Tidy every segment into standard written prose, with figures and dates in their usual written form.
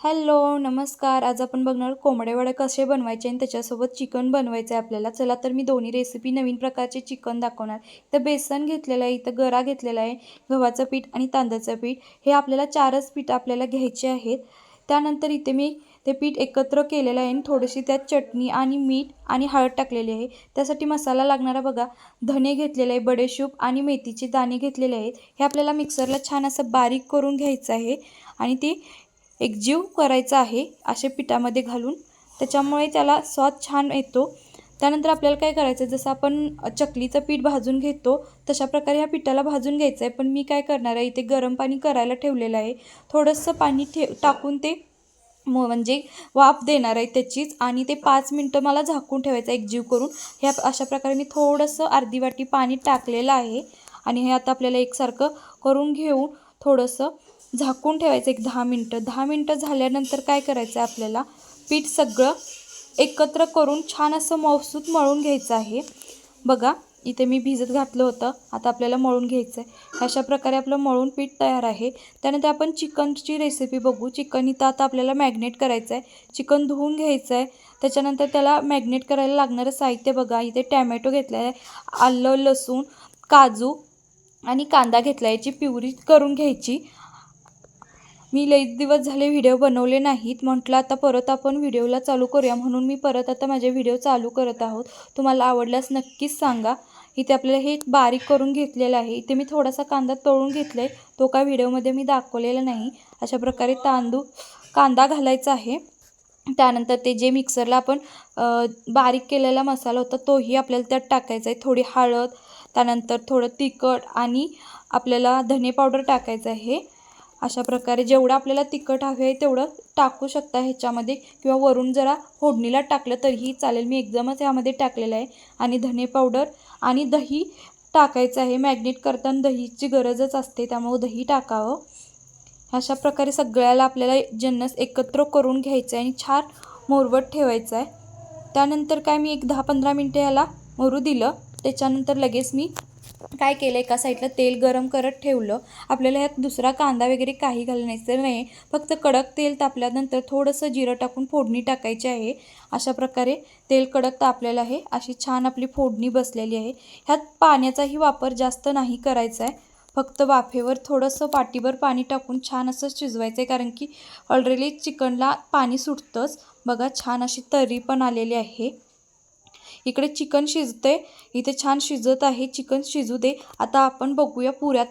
Hello नमस्कार. आज आपण बघणार कोंबडे वडे कसे बनवायचे आणि त्याच्यासोबत चिकन बनवायचं आहे आपल्याला. चला तर मी दोन्ही रेसिपी नवीन प्रकारचे चिकन दाखवणार. इथं बेसन घेतलेलं आहे, इथं गरा घेतलेला आहे, गव्हाचं पीठ आणि तांदळाचं पीठ. हे आपल्याला 4च पीठ आपल्याला घ्यायचे आहेत. त्यानंतर इथे मी ते पीठ एकत्र केलेलं आहे आणि थोडीशी त्यात चटणी आणि मीठ आणि हळद टाकलेली आहे. त्यासाठी मसाला लागणारा बघा, धने घेतलेले आहे, बडेशूप आणि मेथीचे दाणे घेतलेले आहेत. हे आपल्याला मिक्सरला छान असं बारीक करून घ्यायचं आहे आणि ते एकजीव करायचा आहे अशा पिठामध्ये घालून, त्याच्यामुळे त्याला स्वाद छान येतो. त्यानंतर आपल्याला काय करायचं, जसं आपण चकलीचं पीठ भाजून घेतो तशा प्रकारे ह्या पिठाला भाजून घ्यायचं आहे. पण मी काय करणार आहे, इथे गरम पाणी करायला ठेवलेलं आहे. थोडंसं पाणी टाकून ते म्हणजे वाफ देणार आहे त्याचीच, आणि ते 5 मिनटं मला झाकून ठेवायचं एकजीव करून. ह्या अशा प्रकारे मी थोडंसं अर्धी वाटी पाणी टाकलेलं आहे आणि हे आता आपल्याला एकसारखं करून घेऊन थोडंसं झाकून ठेवायचं एक 10 मिनटं. 10 मिनटं झाल्यानंतर काय करायचं आहे, आपल्याला पीठ सगळं एकत्र करून छान असं मौसूत मळून घ्यायचं आहे. बघा इथे मी भिजत घातलं होतं, आता आपल्याला मळून घ्यायचं आहे. अशा प्रकारे आपलं मळून पीठ तयार आहे. त्यानंतर आपण चिकनची रेसिपी बघू. चिकन इथं आता आपल्याला मॅग्नेट करायचं आहे. चिकन धुवून घ्यायचं आहे. त्याच्यानंतर त्याला मॅग्नेट करायला लागणारं साहित्य बघा, इथे टॅमॅटो घेतला आहे, आलं, लसूण, काजू आणि कांदा घेतला. याची प्युरी करून घ्यायची. मी लई दिवस झाले व्हिडिओ बनवले नाहीत, म्हटलं आता परत आपण व्हिडिओला चालू करूया, म्हणून मी परत आता माझे व्हिडिओ चालू करत आहोत. तुम्हाला आवडल्यास नक्कीच सांगा. इथे आपल्याला हे बारीक करून घेतलेलं आहे. इथे मी थोडासा कांदा तळून घेतला आहे, तो काय व्हिडिओमध्ये मी दाखवलेला नाही. अशा प्रकारे कांदा घालायचा आहे. त्यानंतर ते जे मिक्सरला आपण बारीक केलेला मसाला होता तोही आपल्याला त्यात टाकायचा आहे. थोडी हळद, त्यानंतर थोडं तिखट आणि आपल्याला धने पावडर टाकायचं आहे. अशा प्रकारे जेवढं आपल्याला तिखट हवे आहे तेवढं टाकू शकता ह्याच्यामध्ये, किंवा वरून जरा फोडणीला टाकलं तरीही चालेल. मी एकदमच ह्यामध्ये टाकलेलं आहे. आणि धने पावडर आणि दही टाकायचं आहे. मॅग्नेट करताना दहीची गरजच असते, त्यामुळे दही टाकावं. अशा प्रकारे सगळ्याला आपल्याला जिन्नस एकत्र करून घ्यायचं आहे आणि छान मुरवत ठेवायचं आहे. त्यानंतर काय मी एक 10-15 मिनटं याला मुरू दिलं. त्याच्यानंतर लगेच मी काय केलं, एका साईडला तेल गरम करत ठेवलं. आपल्याला ह्यात दुसरा कांदा वगैरे काही घालायचं नाही, फक्त कडक तेल तापल्यानंतर थोडंसं जिरं टाकून फोडणी टाकायची आहे. अशा प्रकारे तेल कडक तापलेलं आहे, अशी छान आपली फोडणी बसलेली आहे. ह्यात पाण्याचाही वापर जास्त नाही करायचा आहे, फक्त वाफेवर थोडंसं पाटीभर पाणी टाकून छान असं शिजवायचं आहे, कारण की ऑलरेडी चिकनला पाणी सुटतंच. बघा छान अशी तरी पण आलेली आहे. इकडे चिकन शिजते, इथे छान शिजत आहे. चिकन शिजू दे. आता आपण बघूया पुऱ्या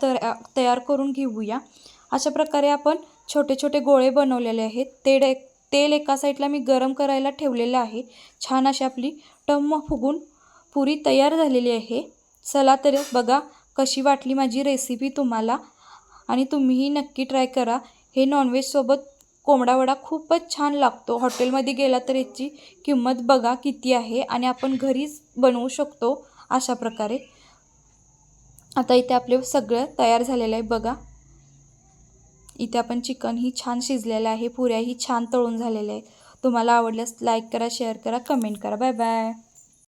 तयार करून घेऊया. अशा प्रकारे आपण छोटे छोटे गोळे बनवलेले आहेत. तेल एका साईडला मी गरम करायला ठेवलेलं आहे. छान अशी आपली टम्म फुगून पुरी तयार झालेली आहे. चला तर बघा कशी वाटली माझी रेसिपी तुम्हाला, आणि तुम्हीही नक्की ट्राय करा. हे नॉनव्हेजसोबत कोंबडा वडा खूपच छान लागतो. हॉटेलमध्ये गेला तर याची किंमत बघा किती आहे, आणि आपण घरीच बनवू शकतो अशा प्रकारे. आता इथे आपले सगळं तयार झालेलं आहे बघा. इथे आपण चिकनही छान शिजलेलं आहे, पुऱ्याही छान तळून झालेल्या आहेत. तुम्हाला आवडल्यास लाईक करा, शेअर करा, कमेंट करा. Bye bye.